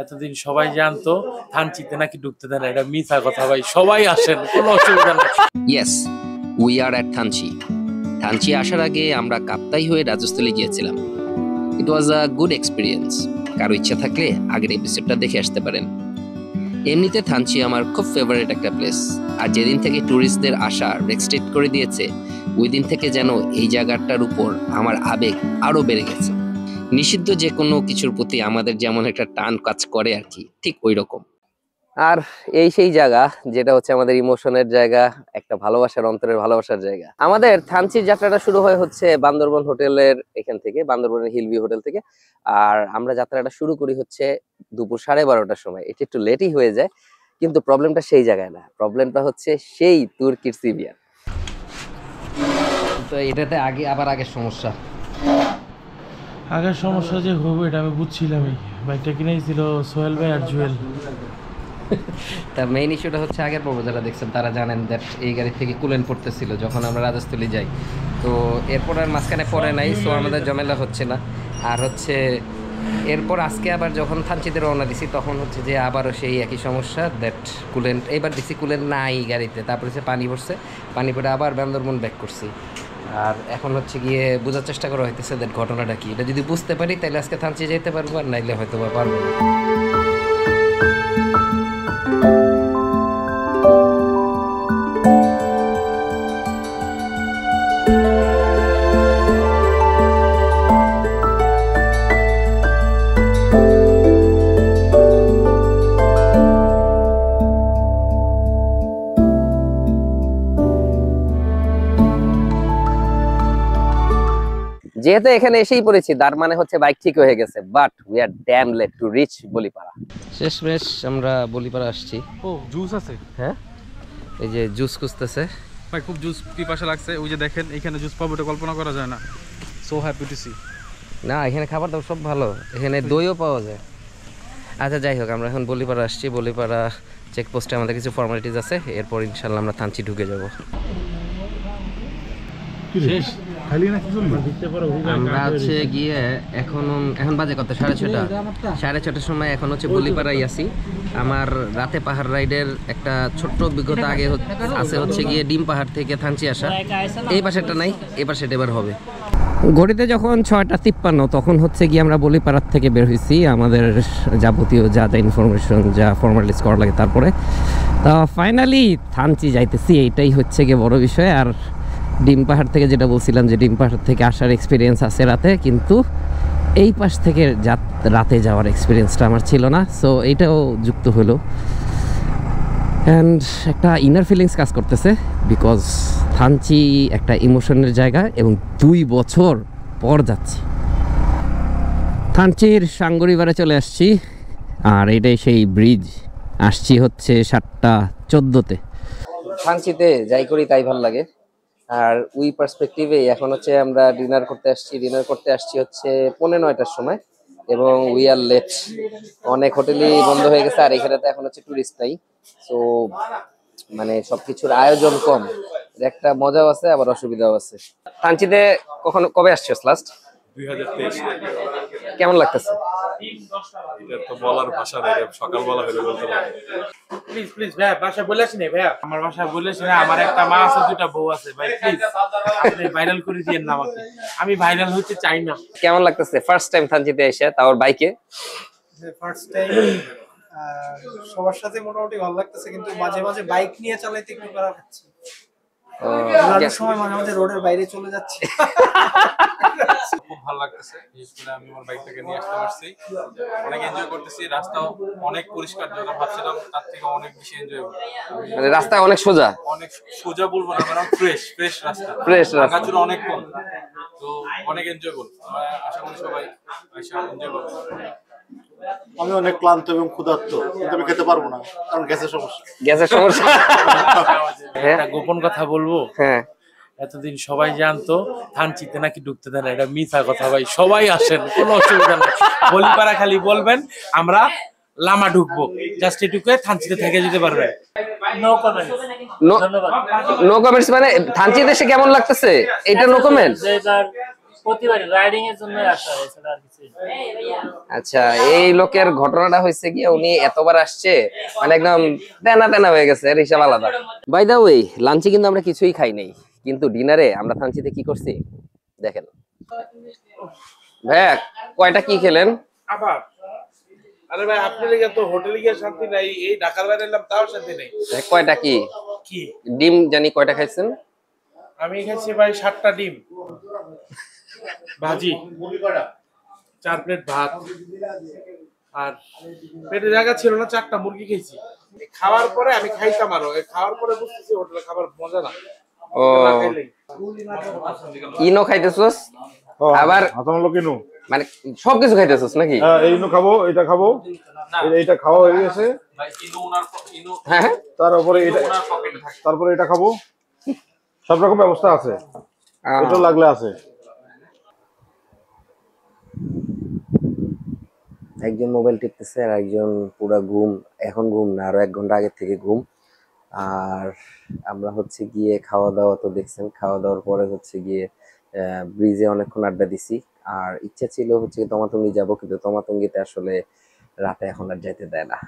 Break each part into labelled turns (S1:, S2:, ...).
S1: এতদিন সবাই জানতো থানচিতে নাকি ঢুকতে দেয় না, এটা মিথ্যা কথা ভাই। সবাই আসেন, কোনো অসুবিধা নেই।
S2: Yes, we are at Thanchi. Thanchi আসার আগে আমরা কাপ্তাই হয়ে রাজস্থলে গিয়েছিলাম। ইট ওয়াজ আ গুড এক্সপিরিয়েন্স। কারো ইচ্ছা থাকলে আগের এপিসোডটা দেখে আসতে পারেন। এমনিতে থানচি আমার খুব ফেভারিট একটা প্লেস, আর যেদিন থেকে ট্যুরিস্টদের আসা রেস্ট্রিক্ট করে দিয়েছে ওই দিন থেকে যেন এই জায়গাটার উপর আমার আবেগ আরো বেড়ে গেছে। নিষিদ্ধ যে কোনো কিছুর প্রতি আমাদের যেমন একটা টান কাজ করে আর কি, ঠিক ওই রকম। আর এই সেই জায়গা যেটা হচ্ছে আমাদের ইমোশনের জায়গা, একটা ভালোবাসার, অন্তরের ভালোবাসার জায়গা। আমাদের থানচির যাত্রাটা শুরু হয় হচ্ছে বান্দরবন হোটেলের এখান থেকে, বান্দরবনের হিলভিউ হোটেল থেকে। আর আমরা যাত্রাটা শুরু করি হচ্ছে দুপুর 12:30টার সময়। এটা একটু লেটই হয়ে যায়, কিন্তু প্রবলেমটা সেই জায়গায় না, প্রবলেমটা হচ্ছে সেই তুর্কির সিরিয়া। তো এটাতে আগের সমস্যা
S1: আগের সমস্যা যে হবে এটা আমি বুঝছিলামই। বাইকটা কিনেছিল সোহেল ভাই আর জুয়েল।
S2: তার মেইন ইস্যুটা হচ্ছে আগের পর্ব যারা দেখছেন তারা জানেন দ্যাট এই গাড়ি থেকে কুলেন্ট পড়তেছিল যখন আমরা রাজস্থলী যাই। তো এরপর আর মাঝখানে পড়ে নাই, সো আমাদের ঝামেলা হচ্ছে না। আর হচ্ছে এরপর আজকে আবার যখন থানচিতে রওনা দিছি তখন হচ্ছে যে আবারও সেই একই সমস্যা, দ্যাট কুলেন্ট এবার দিছি, কুলেন্ট নাই গাড়িতে। তারপরে হচ্ছে পানি পড়ছে, পানি পড়ে আবার বান্দরবন ব্যাক করছি। আর এখন হচ্ছে গিয়ে বোঝার চেষ্টা করা হইতেছে দ্যাট ঘটনাটা কি। এটা যদি বুঝতে পারি তাহলে আজকে থানচি যেতে পারবো, আর নাইলে হয়তো বা পারবো না। যেহেতু এখানে এসেই পড়েছি তার মানে হচ্ছে বাইক ঠিক হয়ে গেছে, but we are damn late to reach Bolipara. শেষমেশ আমরা বলিপাড়া আসছি।
S3: ও জুস আছে,
S2: হ্যাঁ এই যে জুস খুঁজতেছে
S3: ভাই খুব জুস পিপাসা লাগছে। ওই যে দেখেন এখানে জুস পাবো, এটা কল্পনা করা যায় না। So happy to see.
S2: না এখানে খাবার দাবার সব ভালো, এখানে দইও পাওয়া যায়। আচ্ছা যাই হোক, আমরা এখন বলিপাড়া আসছি। বলিপাড়া চেকপোস্টে আমাদের কিছু ফর্মালিটিস আছে, এরপর ইনশাল্লাহ আমরা থানচি ঢুকে যাব।
S1: শেষ
S2: আমরা হচ্ছে গিয়ে এখন বাজে কত, 6:30। 6:30টার সময় এখন হচ্ছে বলিপাড়ায় আছি। আমার রাতে পাহাড় রাইডের একটা ছোট্ট অভিজ্ঞতা আগে আছে হচ্ছে গিয়ে ডিম পাহাড় থেকে থানচি আসা। এই পাশেটা নাই, এবার সেটা এবার হবে। ঘড়িতে যখন 6:53 তখন হচ্ছে গিয়ে আমরা বলিপাড়ার থেকে বের হয়েছি আমাদের যাবতীয় যা যা ইনফরমেশন, যা ফর্মালিটিস করা লাগে। তারপরে তো ফাইনালি থানচি যাইতেছি, এইটাই হচ্ছে গিয়ে বড় বিষয়। আর ডিম পাহাড় থেকে যেটা বলছিলাম যে ডিম পাহাড় থেকে আসার এক্সপিরিয়েন্স আছে রাতে, কিন্তু এই পাশ থেকে রাতে যাওয়ার এক্সপিরিয়েন্সটা আমার ছিল না। সো এইটাও যুক্ত হলো, অ্যান্ড একটা ইনার ফিলিংস কাজ করতেছে, বিকজ থানচি একটা ইমোশনের জায়গা এবং 2 বছর পর যাচ্ছি। থানচির সাঙ্গরিবারে চলে আসছি, আর এটাই সেই ব্রিজ। আসছি হচ্ছে 7:14-তে। থানচিতে যাই করি তাই ভালো লাগে। আর ওই পার্সপেক্টিভে এখন হচ্ছে আমরা ডিনার করতে আসছি হচ্ছে 9:45টার সময়, এবং উই আর লেট। অনেক হোটেলই বন্ধ হয়ে গেছে, আর এখানে তো এখন হচ্ছে টুরিস্ট নাই। সো মানে সবকিছুর আয়োজন কম, একটা মজাও আছে আবার অসুবিধাও আছে। থানচিতে কবে আসছিস লাস্ট?
S4: 2023।
S2: কেমন লাগতেছে?
S4: এটা তো বলার ভাষা নেই, সকালবেলা হলে বলতে পারি।
S1: প্লিজ প্লিজ ভাই, বাসা বলেছি না ভাইয়া, আমার বাসা বলেছি না। আমার একটা মা আছে, 2টা বউ আছে ভাই। প্লিজ আপনি ভাইরাল করে দিয়েন না আমাকে, আমি ভাইরাল হতে চাই না।
S2: কেমন লাগতেছে ফার্স্ট টাইম থানচিতে এসে, তাও বাইকে?
S5: ফার্স্ট টাইম সবার সাথে মোটামুটি ভালো লাগতেছে, কিন্তু মাঝে মাঝে বাইক নিয়ে চালাইতে একটু খারাপ হচ্ছে। সময় মাঝে মাঝে রোডের বাইরে চলে যাচ্ছে।
S3: খুব ভালো লাগতেছে, বিশেষ করে আমি আমার বাইকটাকে নিয়ে আসতে পারছি। অনেক এনজয় করতেছি, রাস্তা অনেক পরিষ্কার, যেটা ভাবছিলাম তার থেকে অনেক বেশি এনজয়।
S2: মানে রাস্তা অনেক সোজা,
S3: অনেক সোজা বলবো না, মানে ফ্রেশ রাস্তা, গাছগুলো অনেক কম, তো অনেক এনজয় করবো। আশা করি সবাই এনজয় করবে।
S6: আমি অনেক ক্লান্ত এবং ক্ষুধার্ত, কিন্তু আমি খেতে পারবো না কারণ গ্যাসের সমস্যা।
S1: একটা গোপন কথা বলবো।
S2: হ্যাঁ,
S1: এতদিন সবাই জানতো থানচিতে নাকি ঢুকতে দেয় না, এটা মিথ্যা কথা ভাই। সবাই আসেন, কোনো অসুবিধা নেই। বলিপাড়া খালি বলবেন আমরা লামা ঢুকবো, জাস্ট এটুকু, থানচিতে থেকে যেতে পারবেন। No comment.
S2: নো কমেন্টস মানে থানচিতে এসে কেমন লাগতেছে এটা নো কমেন্ট।
S7: প্রতিবারই রাইডিং এর জন্য আসা হয়েছে আর কিছু
S2: আচ্ছা, এই লোকের ঘটনাটা হয়েছে কি, উনি এতবার আসছে মানে একদম তেনা তেনা হয়ে গেছে, এর হিসাব আলাদা। বাই দা ওয়ে, লাঞ্চে কিন্তু আমরা কিছুই খাই নাই, কিন্তু ডিনারে আমরা থানচিতে কি করছি দেখেন। ভাইয়া কয়টা কি খেলেন?
S1: আবার আরে ভাই আপনার লিগে তো হোটেলে গিয়ে শান্তি নাই, এই ঢাকার বাইরে এলাম তাও শান্তি নেই।
S2: কয়টা কি
S1: কি
S2: ডিম জানি কয়টা খাইছেন?
S1: আমি খাইছি ভাই 7টা ডিম, ভাজি, 4 প্লেট ভাত, আর পেটে জায়গা ছিল না, 4টা মুরগি খেয়েছি। খাওয়ার পরে আমি খাইতাম আরো, খাওয়ার পরে বুঝতেছি হোটেলে খাবার মজা না।
S2: ও ইনো খাইতেছস আবার
S6: হাসান লোক ইনু
S2: মানে সবকিছু খাইতেছস নাকি?
S6: এই ইনু খাবো, এটা খাবো, এইটা খাওয়া হয়ে গেছে,
S3: ভাই ইনো ওনার ইনো
S2: হ্যাঁ
S6: তারপরে এটা,
S3: ওনার পকেটে থাকে।
S6: তারপরে এটা খাবো, সব রকম ব্যবস্থা আছে, এটা লাগলে আছে।
S2: একজন মোবাইল টিপতেছে আর একজন পুরা ঘুম, এখন ঘুম না আরো 1 ঘন্টা আগে থেকে ঘুম। আর আমরা হচ্ছে গিয়ে খাওয়া দাওয়া তো দেখছেন, খাওয়া দাওয়ার পরে হচ্ছে গিয়ে ব্রিজে অনেকক্ষণ আড্ডা দিছি। আর ইচ্ছা ছিল হচ্ছে তমাতঙ্গি যাব, কিন্তু তমাতঙ্গিতে আসলে রাতে এখন আর যাইতে দেয় না।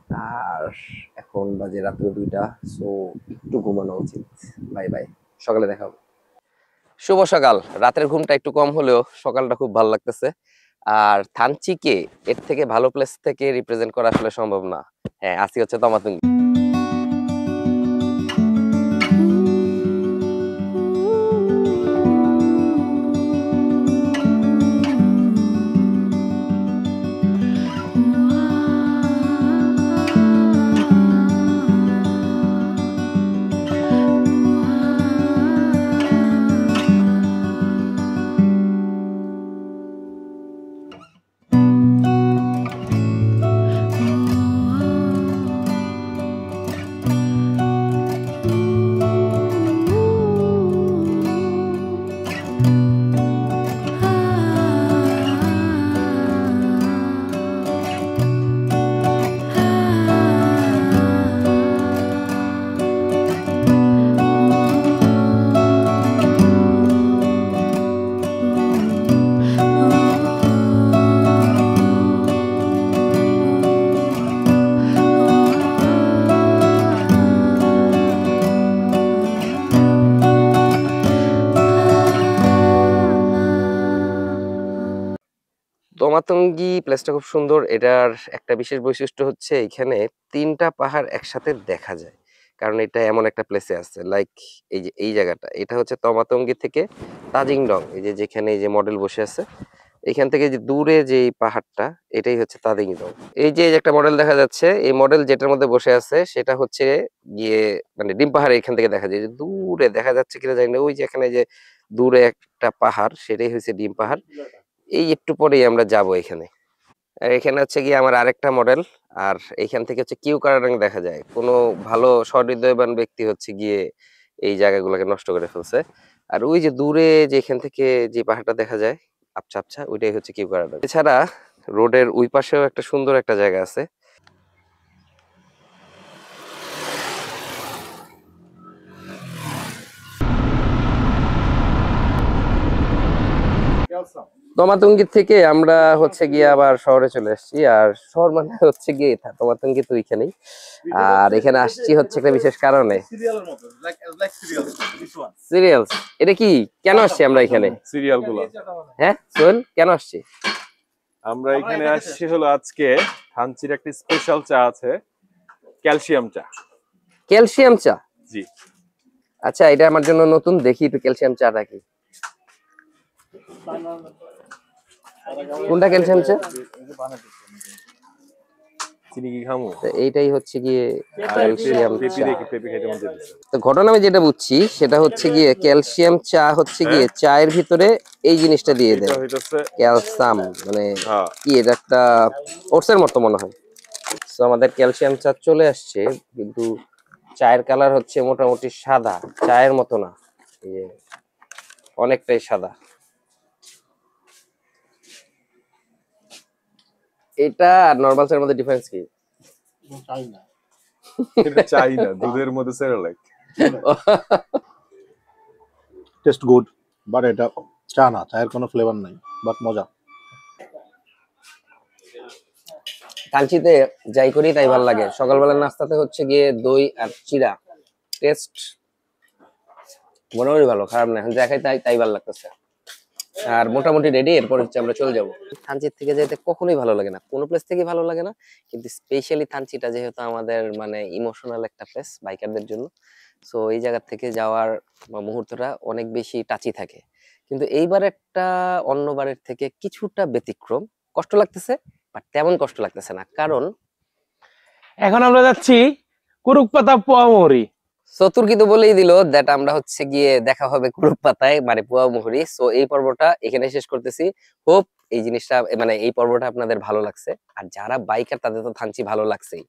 S2: আর এখন বাজে রাত্র 2টা, সো একটু ঘুমানো উচিত। বাই বাই, সকালে দেখা হবে। শুভ সকাল। রাতের ঘুমটা একটু কম হলেও সকালটা খুব ভালো লাগতেছে। আর থানচিকে এর থেকে ভালো প্লেস থেকে রিপ্রেজেন্ট করা আসলে সম্ভব না। হ্যাঁ, আসি হচ্ছে তমাতঙ্গি। তমাতঙ্গি প্লেসটা খুব সুন্দর। এটার একটা বিশেষ বৈশিষ্ট্য হচ্ছে এখানে 3টা পাহাড় একসাথে দেখা যায়, কারণ এটা এমন একটা প্লেসে আছে। লাইক এই যে এই জায়গাটা, এটা হচ্ছে তমাতঙ্গি থেকে তাজিংডং, এই যে যেখানে এই যে মডেল বসে আছে, এখান থেকে যে দূরে যে এই পাহাড়টা, এটাই হচ্ছে তাজিংডং। এই যে একটা মডেল দেখা যাচ্ছে, এই মডেল যেটার মধ্যে বসে আছে সেটা হচ্ছে গিয়ে মানে ডিম পাহাড় এখান থেকে দেখা যায়। যে দূরে দেখা যাচ্ছে কিনা জানি না, ওই যে এখানে যে দূরে একটা পাহাড়, সেটাই হচ্ছে ডিম পাহাড়। এই একটু পরেই আমরা যাব এখানে। আর এখানে হচ্ছে গিয়ে আমার আরেকটা মডেল। আর এখান থেকে হচ্ছে কিউকারাডাং দেখা যায়। কোনো ভালো সহৃদয়বান ব্যক্তি হচ্ছে গিয়ে এই জায়গাগুলোকে নষ্ট করে ফেলছে। আর ওই যে দূরে যে এখান থেকে যে পাহাড়টা দেখা যায় আবছা আবছা, ওইটাই হচ্ছে কিউকারাডাং। এছাড়া রোডের ওই পাশেও একটা সুন্দর একটা জায়গা আছে। তমাতঙ্গি থেকে আমরা হচ্ছে গিয়ে আবার শহরে চলে আসছি। আর শহর মানে হচ্ছে গিয়ে তমাতঙ্গি তো ওইখানেই। আর এখানে আসছি হচ্ছে একটা বিশেষ কারণে। সিরিয়ালস, এটা কি কেন আসছি আমরা এখানে?
S4: সিরিয়াল গুলো
S2: হ্যাঁ সোহেল, কেন আসছি
S4: আমরা এখানে আসছি হলো আজকে থানচির একটা স্পেশাল চা আছে, ক্যালসিয়াম চা।
S2: ক্যালসিয়াম চা?
S4: জি।
S2: আচ্ছা, এটা আমার জন্য নতুন, দেখি একটু ক্যালসিয়াম চাটা কি। কোনটা ক্যালসিয়াম চা?
S4: চিনি কি খামু?
S2: এইটাই হচ্ছে গিয়ে ক্যালসিয়াম
S4: পেপি
S2: চা।
S4: দেখি, পেপি খাইতে মন চাইতেছে।
S2: তো ঘটনা আমি যেটা বুঝছি সেটা হচ্ছে গিয়ে ক্যালসিয়াম চা হচ্ছে গিয়ে চায়ের ভিতরে এই জিনিসটা দিয়ে দেয়,
S4: এটা হইতাছে
S2: ক্যালসাম, মানে
S4: হ্যাঁ।
S2: কি এটা একটা ওটসের মতো মনে হয়। তো আমাদের ক্যালসিয়াম চা চলে আসছে, কিন্তু চায়ের কালার হচ্ছে মোটামুটি সাদা, চায়ের মতো না, এই যে অনেকটাই সাদা। এটা আর নরমাল চায়ের মধ্যে ডিফারেন্স কি?
S4: এটা চাই না, দুধের মধ্যে সেরেলাক।
S6: টেস্ট গুড, বাট এটা চা না, চায়ের কোনো ফ্লেভার নাই, বাট মজা।
S2: থানচিতে যাই করি তাই ভালো লাগে। সকালবেলা নাস্তাতে হচ্ছে গিয়ে দই আর চিড়া, টেস্ট মোটামুটি ভালো, খারাপ না। এখন দেখাই তাই তাই ভালো লাগতেছে। আর মোটামুটি রেডি, এরপর হচ্ছে আমরা চলে যাবো। থানচির থেকে যেতে কখনোই ভালো লাগে না, কোনো প্লেস থেকে ভালো লাগে না, কিন্তু স্পেশালি থানচিটা যেহেতু আমাদের মানে ইমোশনাল একটা প্লেস বাইকারদের জন্য, সো এই জায়গা থেকে যাওয়ার মুহূর্তটা অনেক বেশি টাচি থাকে। কিন্তু এইবার একটা অন্যবারের থেকে কিছুটা ব্যতিক্রম, কষ্ট লাগতেছে বাট তেমন কষ্ট লাগতেছে না, কারণ
S1: এখন আমরা যাচ্ছি কুরুকপাতা পোয়ামুহুরি।
S2: চতুর্কি তো বলেই দিল দ্যাট আমরা হচ্ছে গিয়ে দেখা হবে কুরুপ পাতায় মানে পোয়ামুহুরি। সো এই পর্বটা এখানে শেষ করতেছি। হোপ এই জিনিসটা মানে এই পর্বটা আপনাদের ভালো লাগছে, আর যারা বাইকার তাদের তো থানচি ভালো লাগছেই।